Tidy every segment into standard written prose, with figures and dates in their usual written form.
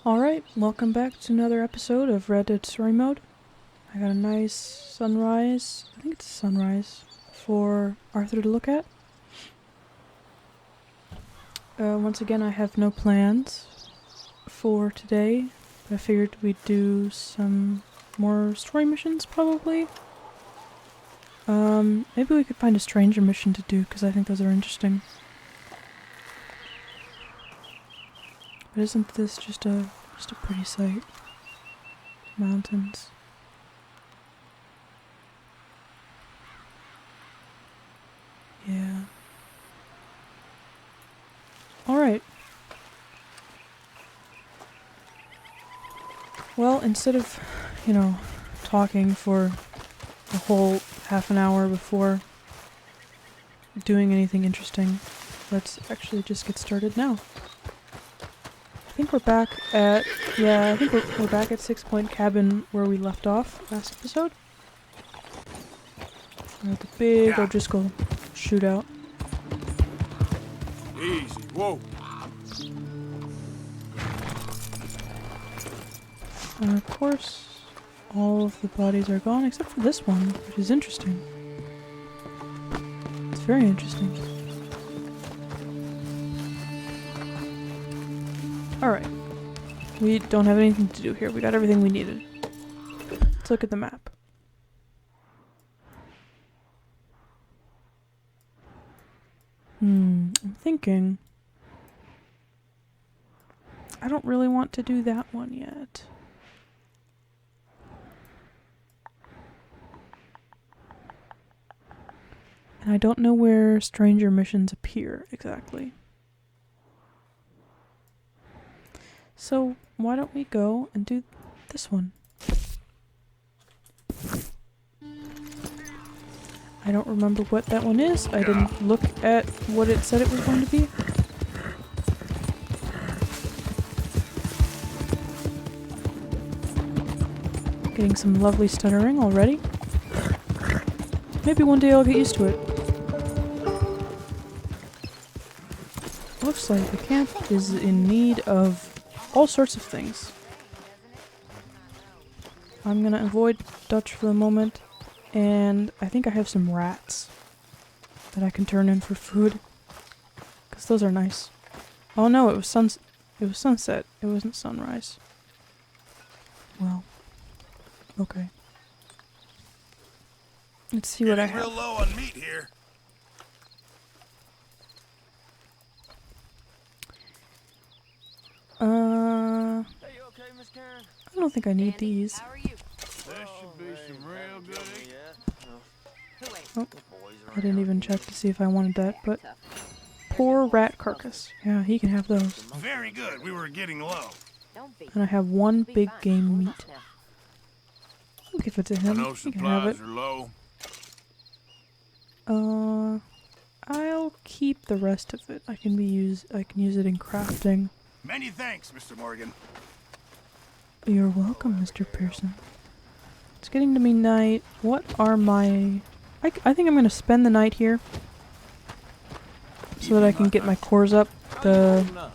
Alright, welcome back to another episode of Red Dead Story Mode. I got a nice sunrise, I think it's a sunrise, for Arthur to look at. Once again, I have no plans for today, but I figured we'd do some more story missions, probably. Maybe we could find a stranger mission to do, because I think those are interesting. But isn't this just a pretty sight? Mountains. Yeah. Alright. Well, instead of, talking for a whole half an hour before doing anything interesting, let's actually just get started now. I think we're back at, I think we're back at 6 Point Cabin where we left off last episode. We're at the big O'Driscoll shootout. Easy, whoa. And of course, all of the bodies are gone except for this one, which is interesting. It's very interesting. Alright. We don't have anything to do here. We got everything we needed. Let's look at the map. I'm thinking. I don't really want to do that one yet. And I don't know where stranger missions appear exactly. So why don't we go and do this one? I don't remember what that one is. I didn't look at what it said it was going to be. Getting some lovely stuttering already. Maybe one day I'll get used to it. Looks like the camp is in need of all sorts of things. I'm gonna avoid Dutch for the moment, and I think I have some rats that I can turn in for food, because those are nice. Oh no, it was sunset. It wasn't sunrise. Well, okay. Let's see what I have. Real low on meat here. Hey, you okay, Miss Karen? I don't think I need these. How are you? There should be some real good. Oh, I didn't even check to see if I wanted that, but poor rat carcass. Yeah, he can have those. Very good. We were getting low. And I have one big game meat. I'll give it to I him. know He can have it. supplies are low. I'll keep the rest of it. I can use it in crafting. Many thanks, Mr. Morgan. You're welcome, Mr. Pearson. It's getting to be night. What are my... I think I'm gonna spend the night here. So that I can get my cores up. The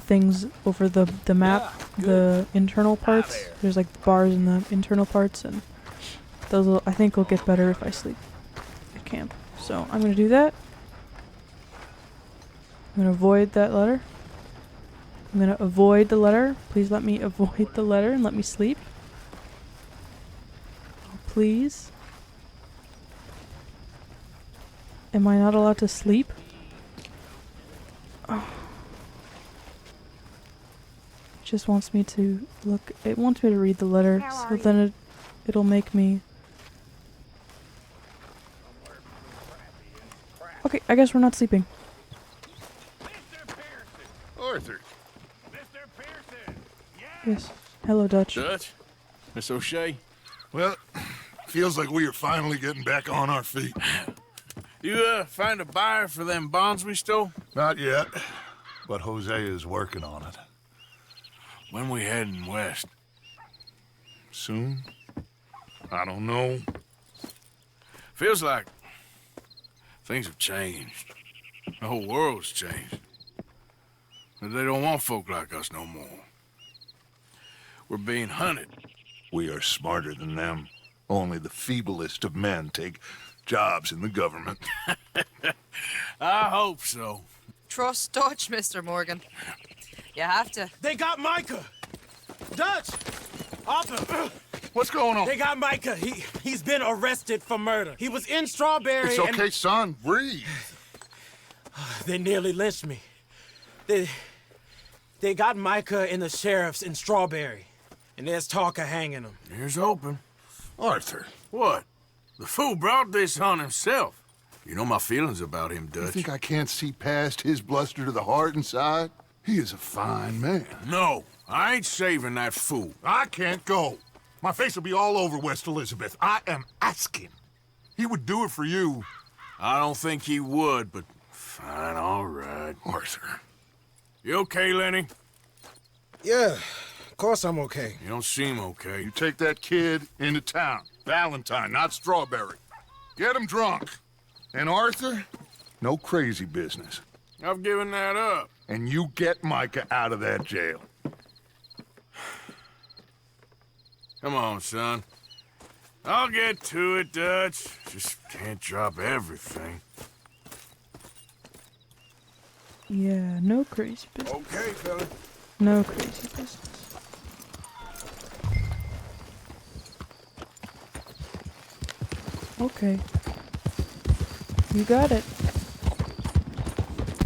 things over the map. The internal parts. There's like the bars in the internal parts, and those I think will get better if I sleep at camp. So I'm gonna do that. I'm gonna avoid that letter. I'm gonna avoid the letter. Please let me avoid the letter and let me sleep. Oh, please. Am I not allowed to sleep? Oh. It just wants me to look. It wants me to read the letter, so then it'll make me. Okay, I guess we're not sleeping. Arthur. Mr. Pearson. Yes. Hello, Dutch. Dutch? Miss O'Shea? Well, feels like we are finally getting back on our feet. You, find a buyer for them bonds we stole? Not yet, but Jose is working on it. When we heading west? Soon? I don't know. Feels like things have changed. The whole world's changed. But they don't want folk like us no more. We're being hunted. We are smarter than them. Only the feeblest of men take jobs in the government. I hope so. Trust Dutch, Mr. Morgan. You have to. They got Micah! Dutch! Arthur! What's going on? They got Micah. He's been arrested for murder. He was in Strawberry It's okay, son. Breathe. They nearly lynched me. They got Micah and the sheriffs in Strawberry. And there's talk of hanging him. Here's hoping. Arthur. What? The fool brought this on himself. You know my feelings about him, You Dutch. think I can't see past his bluster to the heart inside? He is a fine man. No, I ain't saving that fool. I can't go. My face will be all over West Elizabeth. I am asking. He would do it for you. I don't think he would, but fine, all right. Arthur. You okay, Lenny? Yeah, of course I'm okay. You don't seem okay. You take that kid into town. Valentine, not Strawberry. Get him drunk. And Arthur, no crazy business. I've given that up. And you get Micah out of that jail. Come on, son. I'll get to it, Dutch. Just can't drop everything. Yeah, no crazy business. Okay, fella. No crazy business. Okay. You got it.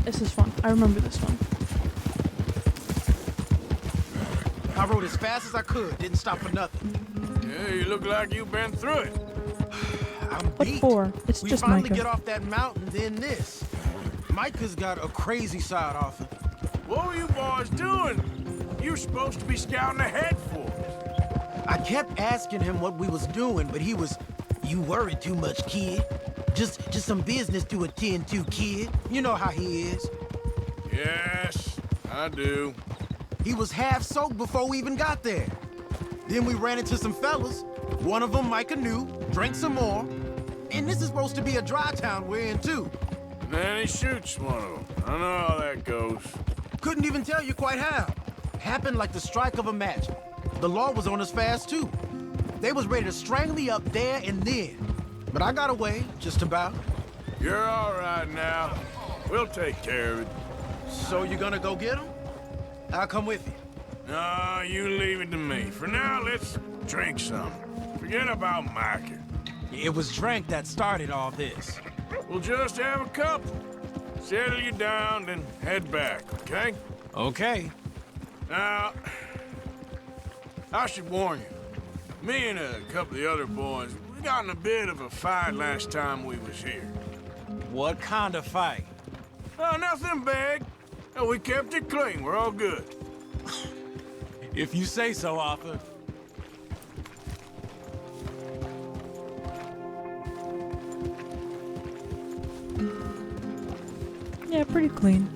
This is fun. I remember this one. I rode as fast as I could, didn't stop for nothing. Yeah, you look like you've been through it. I'm What beat. for? It's We just finally Micah. get off that mountain, then this. Micah's got a crazy side off him. What were you boys doing? You were supposed to be scouting ahead for us. I kept asking him what we was doing, but he was, "You worry too much, kid. Just some business to attend to, kid. You know how he is." Yes, I do. He was half soaked before we even got there. Then we ran into some fellas. One of them Micah knew, drank some more. And this is supposed to be a dry town we're in, too. And then he shoots one of them. I know how that goes. Couldn't even tell you quite how. Happened like the strike of a match. The law was on us fast, too. They was ready to strangle me up there and then. But I got away, just about. You're all right now. We'll take care of it. So you gonna go get him? I'll come with you. No, you leave it to me. For now, let's drink some. Forget about Micah. It was drink that started all this. We'll just have a couple. Settle you down, then head back, okay? Okay. Now, I should warn you. Me and a couple of the other boys, we got in a bit of a fight last time we was here. What kind of fight? Oh, nothing big. No, we kept it clean. We're all good. If you say so, Arthur. Yeah, pretty clean.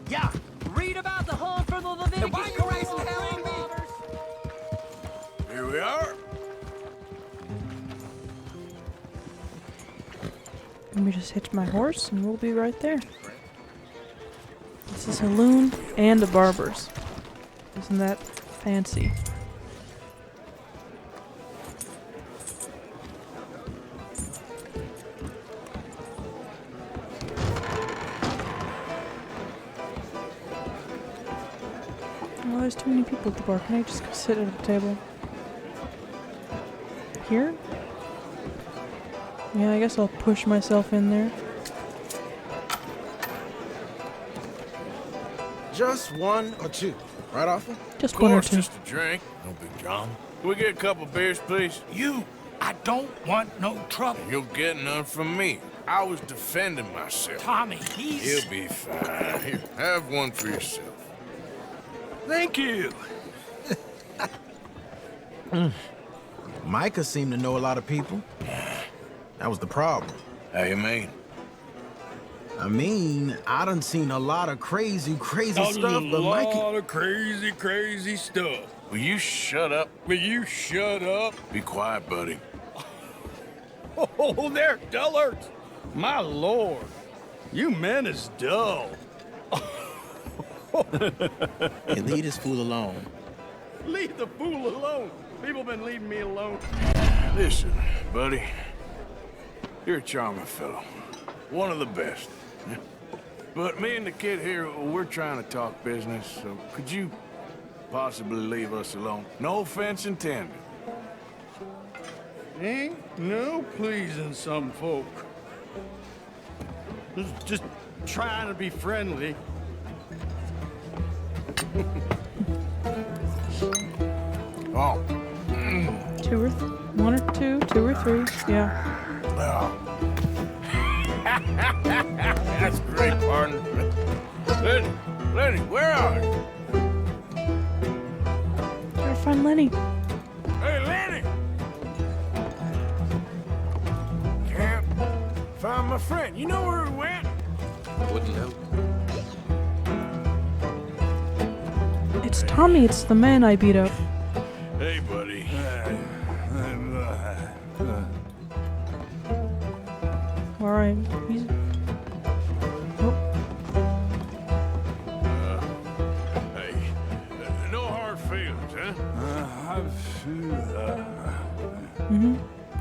Yeah. Read about the hunt for the Leviticus swing robbers. Here we are. Let me just hitch my horse and we'll be right there. It's a saloon and a barber's. Isn't that fancy? Oh, there's too many people at the bar. Can I just go sit at a table? Here? Yeah, I guess I'll push myself in there. Just one or two, right, Arthur? Just Of one or course, two. just a drink. No big drama. Can we get a couple beers, please? I don't want no trouble. You'll get none from me. I was defending myself. Tommy, he's... He'll be fine. Here, have one for yourself. Thank you. Micah seemed to know a lot of people. That was the problem. How you mean? I mean, I done seen a lot of crazy stuff, but Micah... of crazy stuff. Will you shut up? Will you shut up? Be quiet, buddy. Oh, they're dullards. My lord. You men is dull. Hey, leave this fool alone. Leave the fool alone. People been leaving me alone. Listen, buddy. You're a charming fellow. One of the best. But me and the kid here, we're trying to talk business, so could you possibly leave us alone? No offense intended. Ain't no pleasing some folk. Just trying to be friendly. Oh. One or two or three. Yeah. Oh. That's great, partner. Lenny, where are you? Gotta find Lenny. Hey, Lenny! Can't find my friend. You know where he went? Wouldn't know. It's Tommy. It's the man I beat up. Hey, buddy. All right. He's. Oh, Hey, no hard feelings, huh?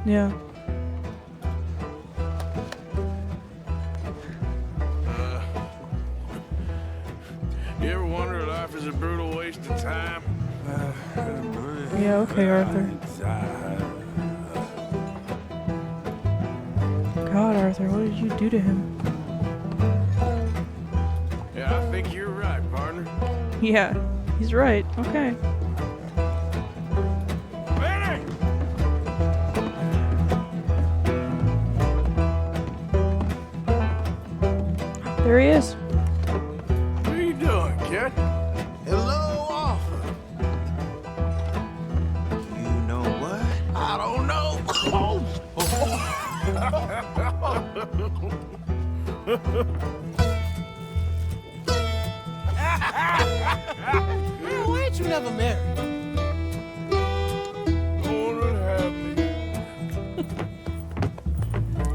yeah. You ever wonder if life is a brutal waste of time? Yeah. Okay, Arthur. God, Arthur, what did you do to him? Yeah, I think you're right, partner. Yeah, he's right. Okay. Lenny! There he is. What are you doing, kid? Hello, Arthur. You know what? I don't know. Why ain't you never married? Lord have me.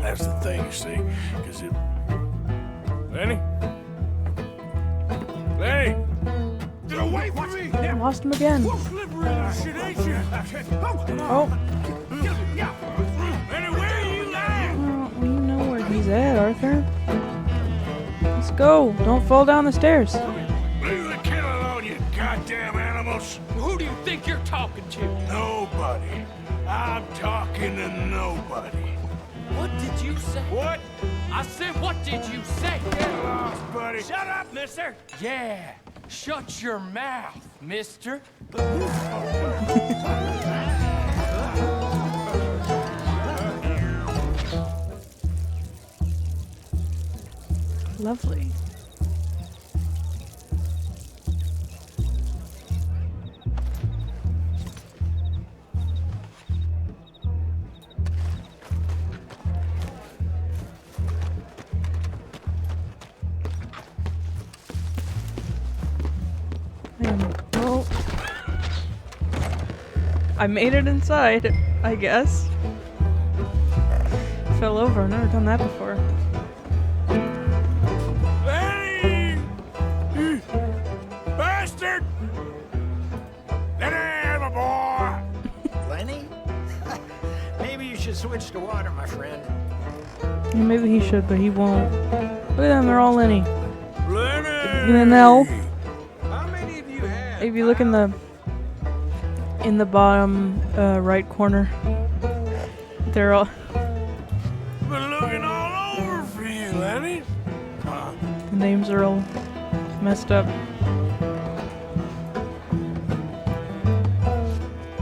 That's the thing, you see, because it... Lenny? Lenny! Get away from me! I lost him again. Slippery little shit, ain't you? Oh. Lenny, where are you lying? Well, you know where he's at, Arthur. Let's go. Don't fall down the stairs. Leave the kid alone, you goddamn animals. Who do you think you're talking to? Nobody. I'm talking to nobody. What did you say? What? I said, what did you say? Get lost, buddy. Shut up, mister. Yeah, shut your mouth, mister. Lovely. Oh. I made it inside, I guess. Fell over. I've never done that before. Lenny! You bastard! Lenny, my boy! Lenny? Maybe you should switch to water, my friend. Yeah, maybe he should, but he won't. Look at them, they're all Lenny. Lenny! In an L. How many of you have? If you look in the bottom right corner, they're all. Been looking all over for you, Lenny. The names are all messed up.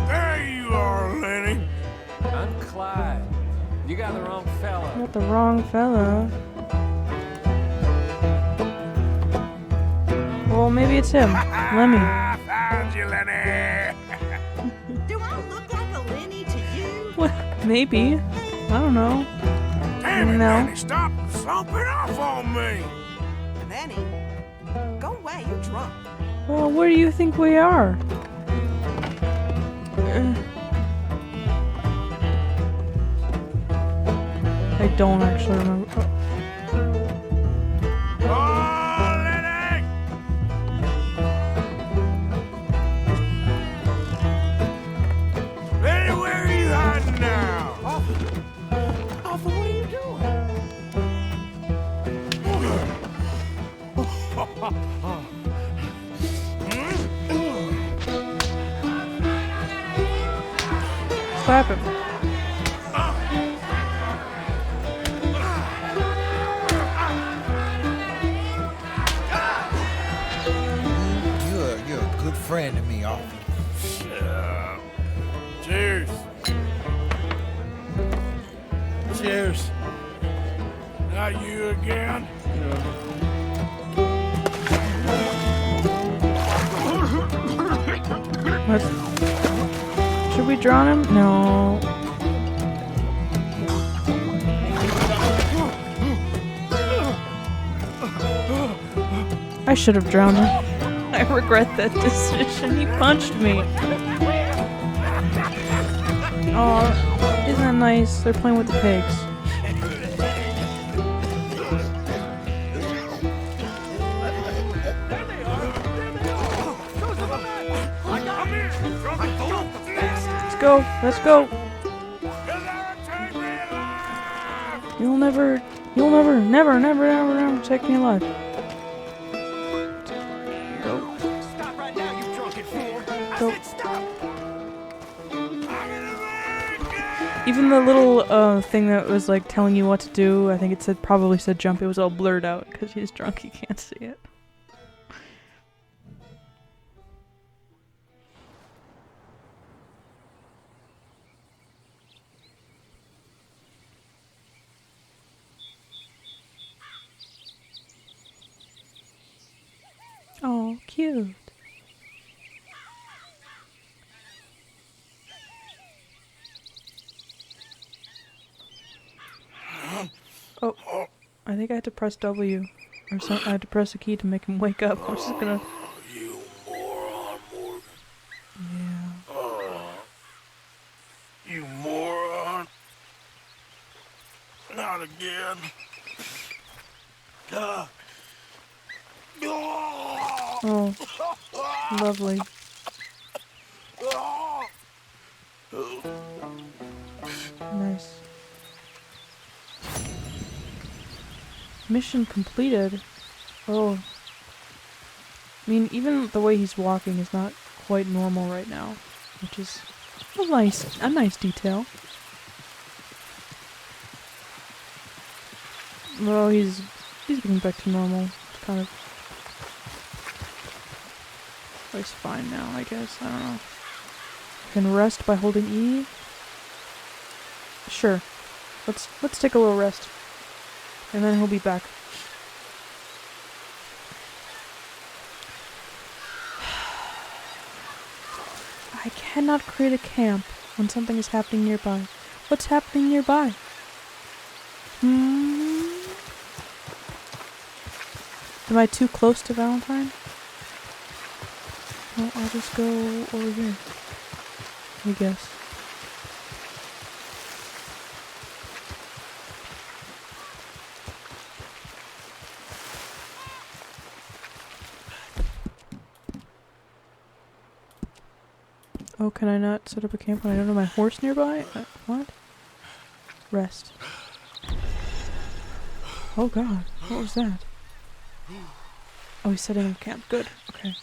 There you are, Lenny. I'm Clyde. You got the wrong fella. Not the wrong fella. Well, maybe it's him, Lemmy. I found you, Lenny. Do I look like a Lenny to you? What? Maybe. I don't know. Damn it, No. Lenny, stop slumping off on me. Lenny, go away, you're drunk. Well, where do you think we are? I don't actually remember. Slap him. You're a good friend to me, Arthur. Cheers. Cheers. Not you again? Let's... Should we drown him? No. I should have drowned him. I regret that decision. He punched me. Oh, isn't that nice? They're playing with the pigs. Let's go. Let's go. You'll never take me alive. Go. Stop right now, you drunken fool. Go. Stop. Even the little thing that was like telling you what to do, I think it said probably said jump. It was all blurred out because he's drunk. He can't see it. Oh, cute. Oh, I think I had to press W. Or I had to press a key to make him wake up. I'm just gonna... You moron, Morgan. Yeah. You moron. Not again. Oh, lovely. Nice. Mission completed. Oh. I mean, even the way he's walking is not quite normal right now, which is a nice detail. Well, he's getting back to normal. It's kind of... Oh, he's fine now, I guess. I don't know. Can rest by holding E? Sure. Let's take a little rest. And then he'll be back. I cannot create a camp when something is happening nearby. What's happening nearby? Am I too close to Valentine? Well, I'll just go over here, I guess. Oh, can I not set up a camp when I don't have my horse nearby? What? Rest. Oh god, what was that? Oh, he's setting up camp. Good. Okay.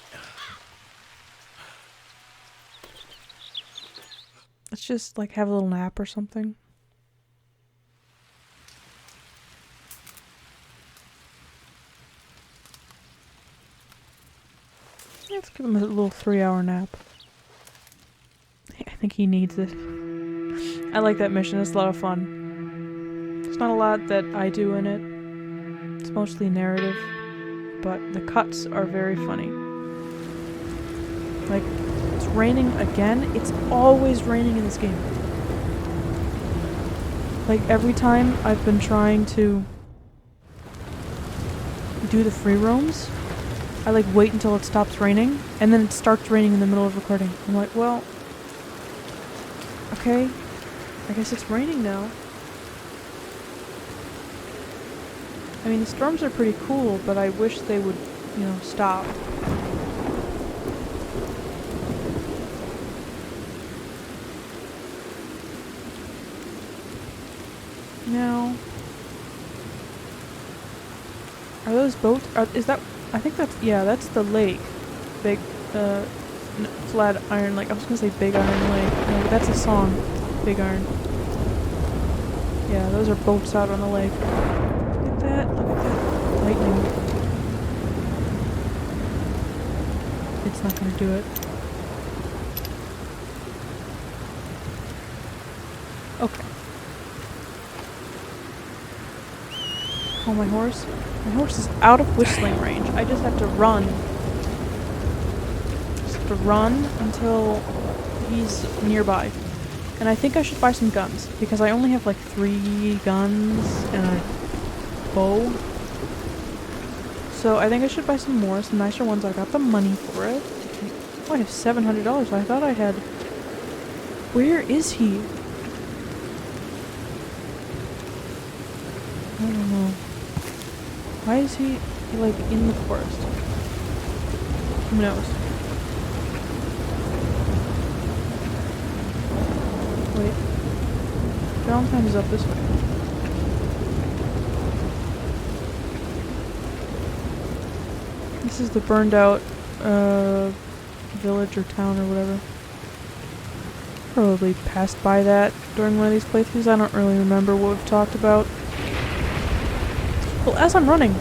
Let's just, like, have a little nap or something. Let's give him a little 3-hour nap. I think he needs it. I like that mission. It's a lot of fun. There's not a lot that I do in it. It's mostly narrative. But the cuts are very funny. Like, it's raining again. It's always raining in this game. Like, every time I've been trying to do the free roams, I like wait until it stops raining, and then it starts raining in the middle of recording. I'm like, well, okay, I guess it's raining now. I mean, the storms are pretty cool, but I wish they would, you know, stop. Now, are those boats? Is that I think that's, yeah, that's the lake. Big, flat iron lake. I was gonna say Big Iron Lake. No, that's a song. Big Iron. Yeah, those are boats out on the lake. Look at that. Look at that. Lightning. It's not gonna do it. Okay. Oh, my horse. My horse is out of whistling range. I just have to run. Just have to run until he's nearby. And I think I should buy some guns, because I only have like 3 guns and a bow. So I think I should buy some more, some nicer ones. I got the money for it. Oh, I have $700. I thought I had... Where is he? I don't know. Why is he, like, in the forest? Who knows? Wait. Valentine is up this way. This is the burned out, village or town or whatever. Probably passed by that during one of these playthroughs. I don't really remember what we've talked about. Well, as I'm running,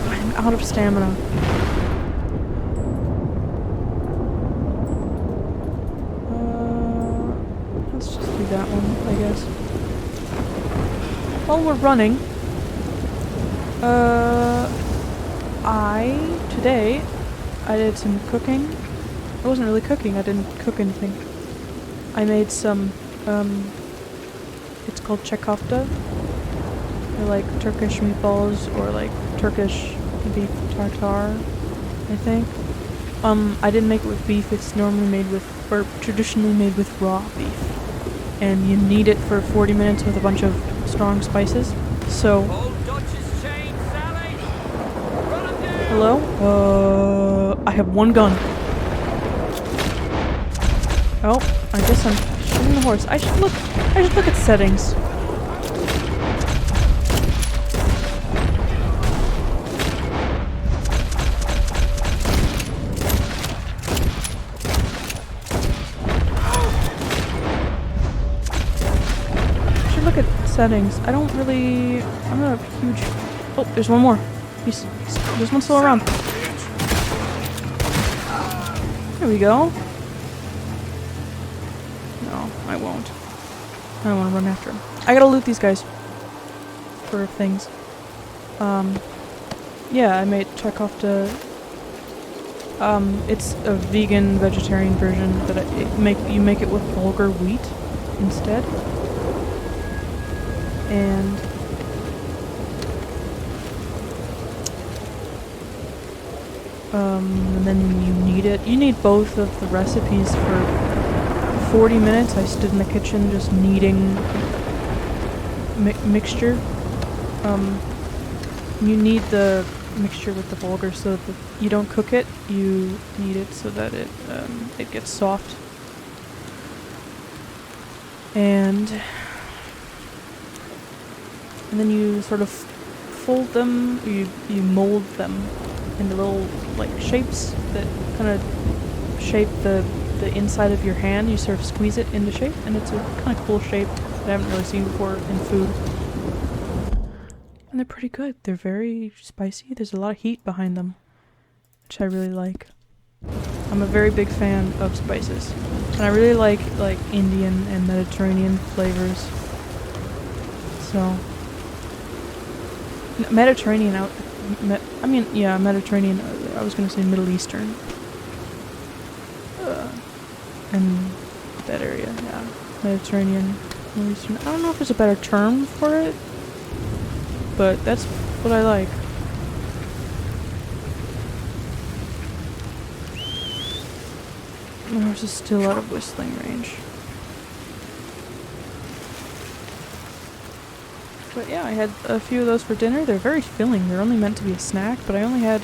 I'm out of stamina. Let's just do that one, I guess. While we're running, today, I did some cooking. I wasn't really cooking, I didn't cook anything. I made some, it's called chekofta. They're like Turkish meatballs or like Turkish beef tartare, I think. I didn't make it with beef, it's normally made with, or traditionally made with raw beef. And you knead it for 40 minutes with a bunch of strong spices. So... Hello? I have 1 gun. Oh, I guess I'm shooting the horse. I should look at settings. Settings. I don't really... I'm not a huge... Oh, there's one more. There's one still around. There we go. No, I won't. I don't want to run after him. I gotta loot these guys. For things. Yeah, I made chekofta. It's a vegan, vegetarian version, but you make it with bulgur wheat instead. And then you knead it. You need both of the recipes for 40 minutes. I stood in the kitchen just kneading mixture. You knead the mixture with the bulgur so that you don't cook it. You knead it so that it gets soft. And then you sort of fold them, you mold them into little like shapes that kind of shape the inside of your hand. You sort of squeeze it into shape, and it's a kind of cool shape that I haven't really seen before in food. And they're pretty good. They're very spicy. There's a lot of heat behind them, which I really like. I'm a very big fan of spices, and I really like Indian and Mediterranean flavors. So. Mediterranean Mediterranean, I was gonna say Middle Eastern. And that area, yeah. Mediterranean, Middle Eastern. I don't know if there's a better term for it, but that's what I like. My horse is still out of whistling range. But yeah, I had a few of those for dinner. They're very filling. They're only meant to be a snack, but I only had...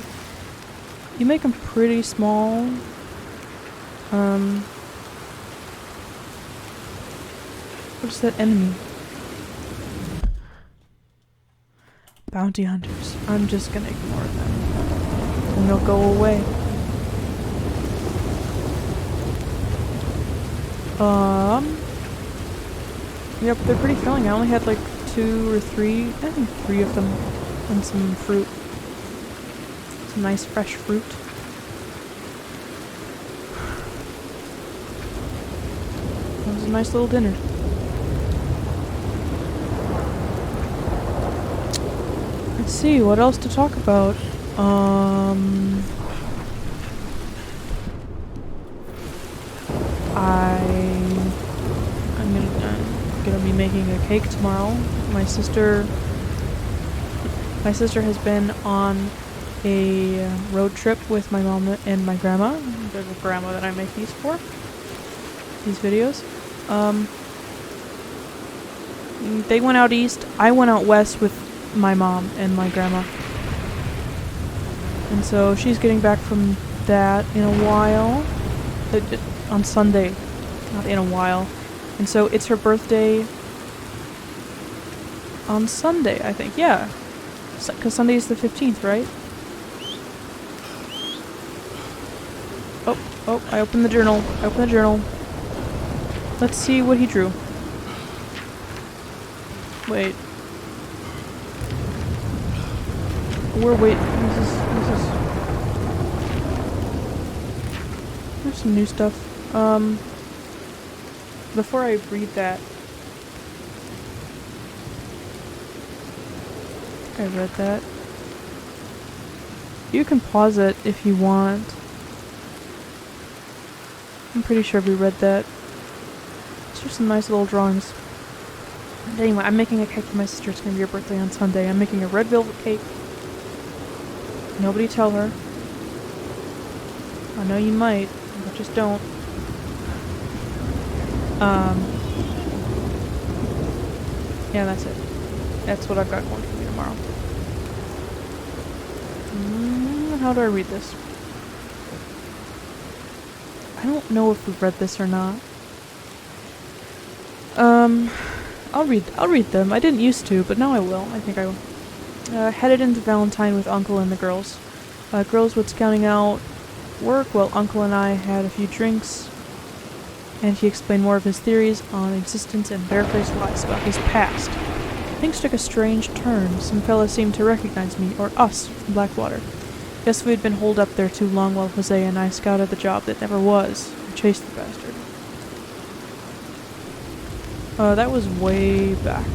You make them pretty small. What's that enemy? Bounty hunters. I'm just gonna ignore them. and it'll go away. Yep, they're pretty filling. I only had like 2 or 3, I think 3 of them, and some fruit. Some nice fresh fruit. That was a nice little dinner. Let's see, what else to talk about? I'm gonna be making a cake tomorrow. My sister has been on a road trip with my mom and my grandma. There's a grandma that I make these for. These videos. They went out east. I went out west with my mom and my grandma. And so she's getting back from that in a while. On Sunday. Not in a while. And so it's her birthday on Sunday, I think. Yeah. Because Sunday is the 15th, right? Oh, I opened the journal. Let's see what he drew. Wait. We're waiting. There's some new stuff. Before I read that, I think I read that. You can pause it if you want. I'm pretty sure we read that. These are some nice little drawings. And anyway, I'm making a cake for my sister. It's gonna be her birthday on Sunday. I'm making a red velvet cake. Nobody tell her. I know you might, but just don't. Yeah, that's it. That's what I've got going for me tomorrow. How do I read this? I don't know if we've read this or not. I'll read them. I didn't used to, but now I will. I think I will. Headed into Valentine with Uncle and the girls. Girls was counting out work while Uncle and I had a few drinks, and he explained more of his theories on existence and barefaced lies about his past. Things took a strange turn. Some fellas seemed to recognize me, or us, from Blackwater. Guess we had been holed up there too long while Jose and I scouted the job that never was, and chased the bastard. That was way back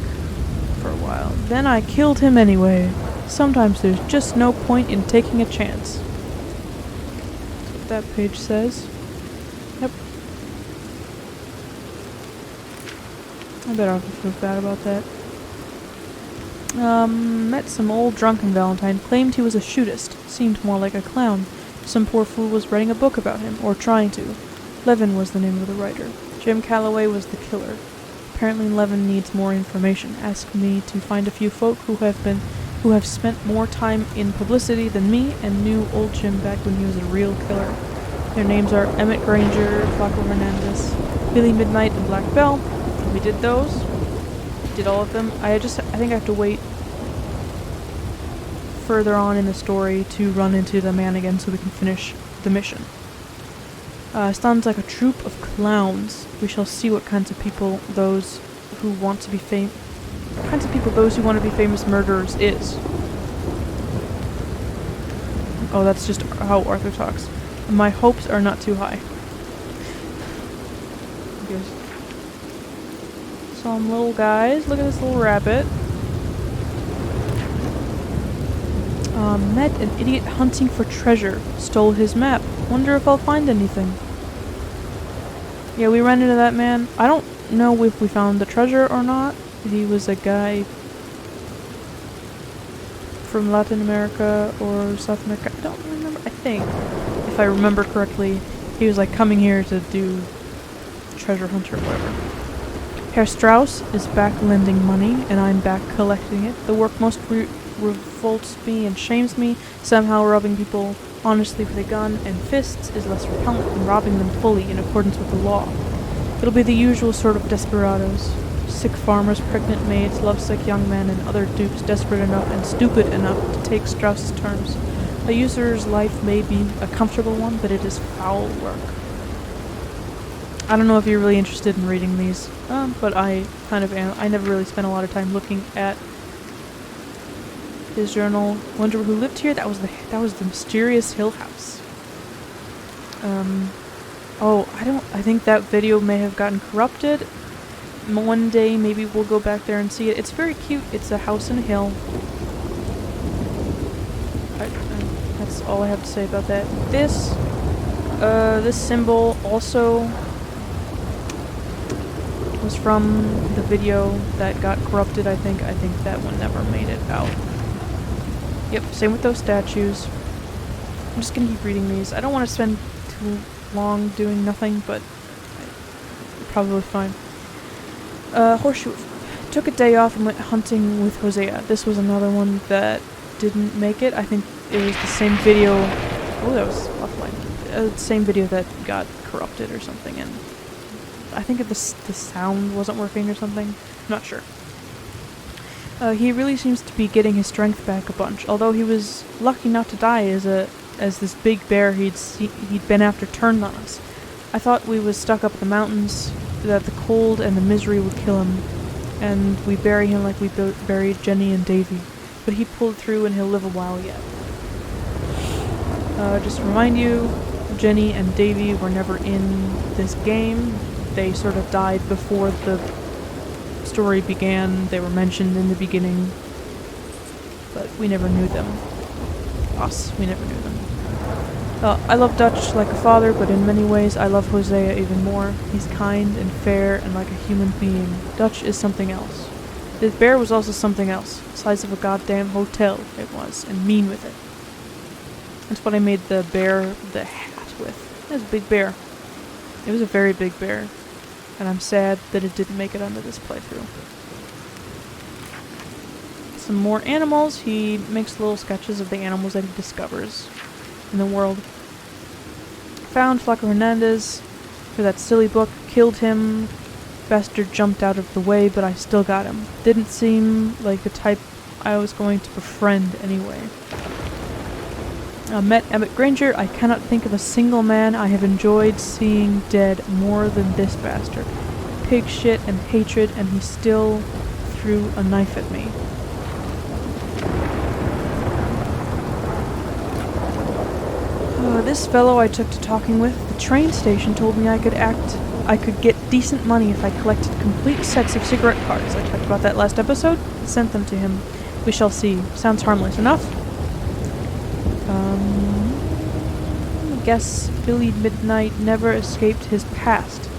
for a while. Then I killed him anyway. Sometimes there's just no point in taking a chance. That's what that page says. Yep. I bet I'll feel bad about that. Met some old drunken Valentine. Claimed he was a shootist. Seemed more like a clown. Some poor fool was writing a book about him, or trying to. Levin was the name of the writer. Jim Calloway was the killer. Apparently Levin needs more information. Asked me to find a few folk who have spent more time in publicity than me and knew old Jim back when he was a real killer. Their names are Emmett Granger, Flaco Hernandez, Billy Midnight, and Black Bell. We did those. Did all of them. I think I have to wait further on in the story to run into the man again so we can finish the mission. Sounds like a troop of clowns. We shall see what kinds of people those who want to be famous murderers is. Oh, that's just how Arthur talks. My hopes are not too high. Here's some little guys. Look at this little rabbit. Met an idiot hunting for treasure. Stole his map. Wonder if I'll find anything. Yeah, we ran into that man. I don't know if we found the treasure or not. He was a guy from Latin America or South America. I don't remember. I think, if I remember correctly, he was like coming here to do treasure hunt or whatever. Herr Strauss is back lending money, and I'm back collecting it. The work most revolts me and shames me. Somehow robbing people honestly with a gun and fists is less repellent than robbing them fully in accordance with the law. It'll be the usual sort of desperados. Sick farmers, pregnant maids, lovesick young men, and other dupes desperate enough and stupid enough to take Strauss's terms. A user's life may be a comfortable one, but it is foul work. I don't know if you're really interested in reading these, but I kind of am. I never really spent a lot of time looking at his journal. Wonder who lived here? That was the mysterious hill house. I think that video may have gotten corrupted. One day maybe we'll go back there and see it. It's very cute. It's a house in a hill. That's all I have to say about that. This symbol also was from the video that got corrupted, I think. I think that one never made it out. Yep, same with those statues. I'm just gonna keep reading these. I don't want to spend too long doing nothing, but probably fine. Horseshoe. Took a day off and went hunting with Hosea. This was another one that didn't make it. I think it was the same video. Oh, that was offline. The same video that got corrupted or something, and I think the sound wasn't working or something. I'm not sure. He really seems to be getting his strength back a bunch. Although he was lucky not to die as this big bear he'd been after turned on us. I thought we was stuck up in the mountains, that the cold and the misery would kill him, and we bury him like we buried Jenny and Davy. But he pulled through and he'll live a while yet. Just to remind you, Jenny and Davy were never in this game. They sort of died before the story began. They were mentioned in the beginning, but we never knew them. We never knew them. I love Dutch like a father, but in many ways I love Hosea even more. He's kind and fair and like a human being. Dutch is something else. This bear was also something else. Size of a goddamn hotel it was, and mean with it. That's what I made the bear the hat with. It was a big bear. It was a very big bear. And I'm sad that it didn't make it onto this playthrough. Some more animals. He makes little sketches of the animals that he discovers in the world. Found Flaco Hernandez for that silly book. Killed him. Bastard jumped out of the way, but I still got him. Didn't seem like the type I was going to befriend anyway. Met Emmett Granger. I cannot think of a single man I have enjoyed seeing dead more than this bastard. Pig shit and hatred, and he still threw a knife at me. This fellow I took to talking with, the train station told me I could get decent money if I collected complete sets of cigarette cards. I talked about that last episode. Sent them to him. We shall see. Sounds harmless enough. I guess Billy Midnight never escaped his past.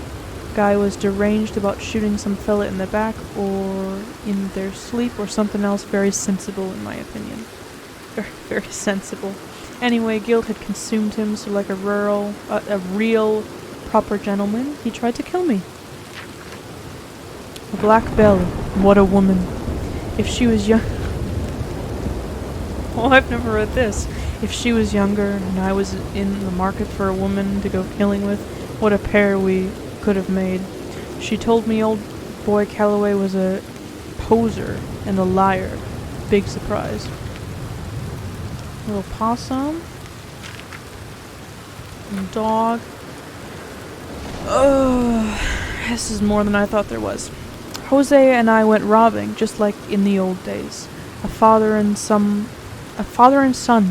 Guy was deranged about shooting some fella in the back or in their sleep or something else very sensible in my opinion. Very, very sensible. Anyway, guilt had consumed him, so like a real proper gentleman, he tried to kill me. A black belle. What a woman. If she was young... Oh, I've never read this. If she was younger and I was in the market for a woman to go killing with, what a pair we could have made. She told me old boy Calloway was a poser and a liar. Big surprise. Little possum. And dog. This is more than I thought there was. Hosea and I went robbing, just like in the old days. A father and son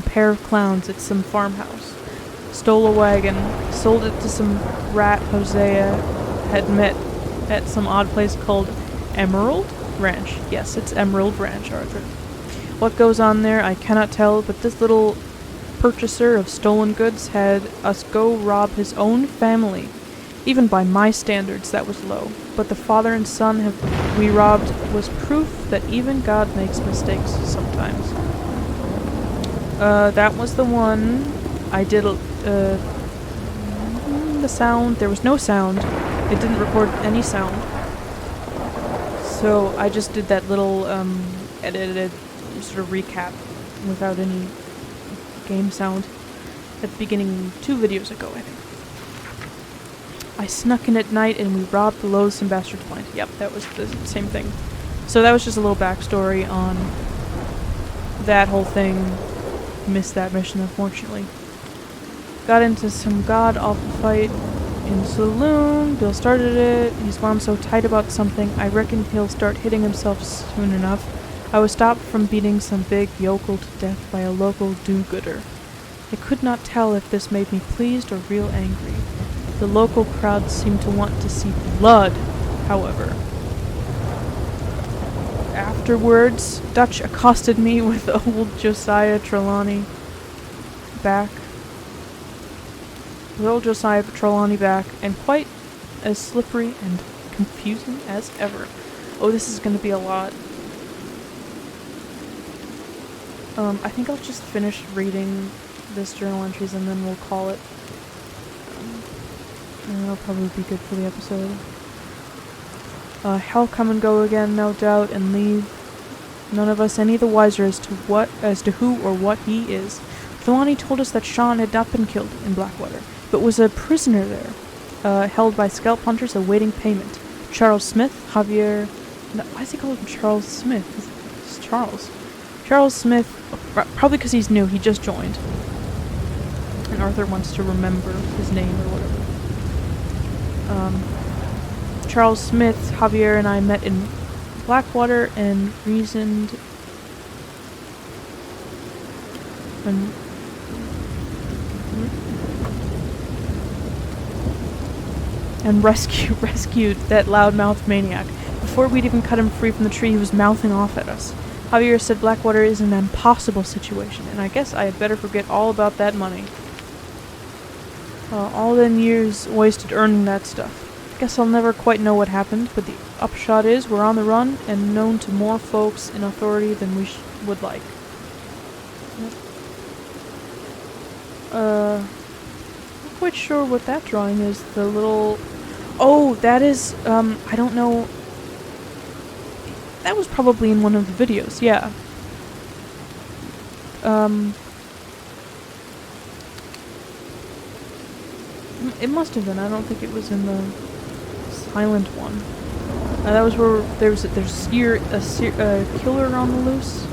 pair of clowns at some farmhouse. Stole a wagon, sold it to some rat Hosea had met at some odd place called Emerald Ranch. Yes, it's Emerald Ranch, Arthur. What goes on there, I cannot tell, but this little purchaser of stolen goods had us go rob his own family. Even by my standards, that was low. But the father and son we robbed was proof that even God makes mistakes sometimes. That was the one I did, the sound, there was no sound. It didn't record any sound. So I just did that little, edited sort of recap without any game sound at the beginning 2 videos ago, I think. I snuck in at night and we robbed the loathsome bastard's blind. Yep, that was the same thing. So that was just a little backstory on that whole thing. missed that mission, unfortunately. Got into some god-awful fight in the saloon. Bill started it. He's wound so tight about something, I reckon he'll start hitting himself soon enough. I was stopped from beating some big yokel to death by a local do-gooder. I could not tell if this made me pleased or real angry. The local crowd seemed to want to see blood, however. Afterwards, Dutch accosted me with old Josiah Trelawney back. With old Josiah Trelawney back, and quite as slippery and confusing as ever. Oh, this is going to be a lot. I think I'll just finish reading this journal entries and then we'll call it. And that'll probably be good for the episode. He'll come and go again, no doubt, and leave none of us any the wiser as to who or what he is. Trelawney told us that Sean had not been killed in Blackwater, but was a prisoner there, held by scalp hunters awaiting payment. Charles Smith, Javier... No, why does he call him Charles Smith? It's Charles. Charles Smith, probably because he's new, he just joined. And Arthur wants to remember his name or whatever. Charles Smith, Javier, and I met in Blackwater and reasoned... and rescued that loudmouthed maniac. Before we'd even cut him free from the tree, he was mouthing off at us. Javier said Blackwater is an impossible situation, and I guess I had better forget all about that money. All them years wasted earning that stuff. Guess I'll never quite know what happened, but the upshot is we're on the run and known to more folks in authority than we would like. Not quite sure what that drawing is. The little... Oh, that is, I don't know... That was probably in one of the videos, yeah. It must have been. I don't think it was in the silent one. That was where there's a killer on the loose.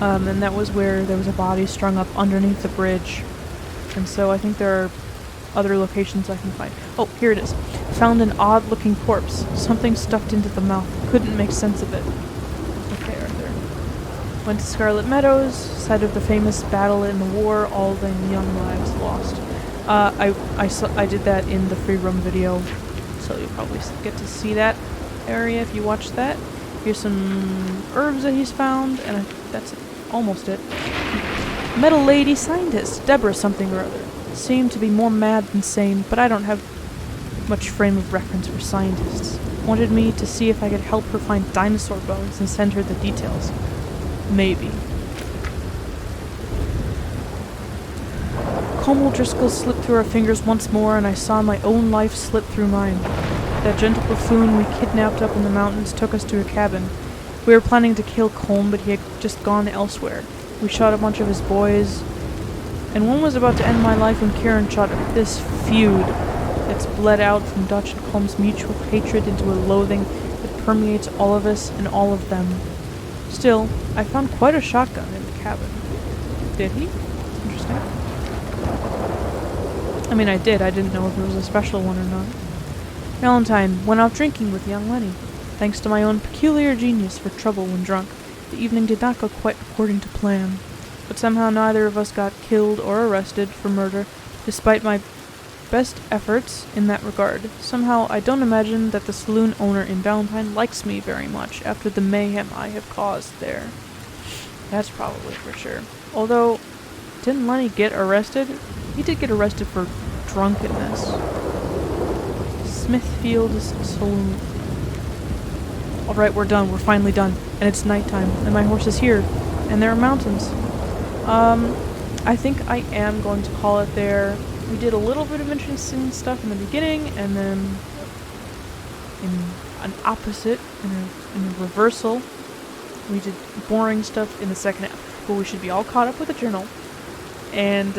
And that was where there was a body strung up underneath the bridge. And so I think there are other locations I can find. Oh, here it is. Found an odd-looking corpse. Something stuffed into the mouth. Couldn't make sense of it. Okay, Arthur. Went to Scarlet Meadows, site of the famous battle in the war, all the young lives lost. I did that in the free roam video, so you'll probably get to see that area if you watch that. Here's some herbs that he's found, and that's almost it. Met a lady scientist, Deborah something or other. Seemed to be more mad than sane, but I don't have much frame of reference for scientists. Wanted me to see if I could help her find dinosaur bones and send her the details. Maybe. Comb Driscoll slipped through our fingers once more, and I saw my own life slip through mine. That gentle buffoon we kidnapped up in the mountains took us to a cabin. We were planning to kill Colm, but he had just gone elsewhere. We shot a bunch of his boys, and one was about to end my life when Kieran shot him. This feud that's bled out from Dutch and Colm's mutual hatred into a loathing that permeates all of us and all of them. Still, I found quite a shotgun in the cabin. Did he? Interesting. I mean, I did. I didn't know if it was a special one or not. Valentine went out drinking with young Lenny. Thanks to my own peculiar genius for trouble when drunk, the evening did not go quite according to plan. But somehow neither of us got killed or arrested for murder, despite my best efforts in that regard. Somehow I don't imagine that the saloon owner in Valentine likes me very much after the mayhem I have caused there. That's probably for sure. Although, didn't Lenny get arrested? He did get arrested for drunkenness. Smithfield's saloon. Alright, we're done. We're finally done. And it's nighttime. And my horse is here. And there are mountains. I think I am going to call it there. We did a little bit of interesting stuff in the beginning, and then in an opposite, in a reversal, we did boring stuff in the second half. But we should be all caught up with the journal. And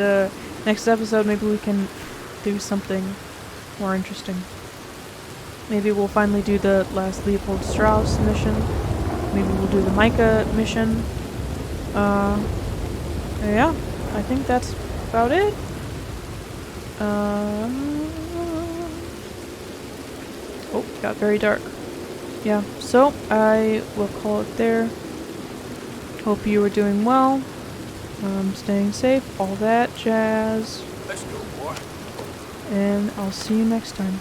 next episode, maybe we can do something more interesting. Maybe we'll finally do the last Leopold Strauss mission. Maybe we'll do the Micah mission. Yeah, I think that's about it. Oh, it got very dark. Yeah, so I will call it there. Hope you are doing well. Staying safe, all that jazz. Let's go, boy. And I'll see you next time.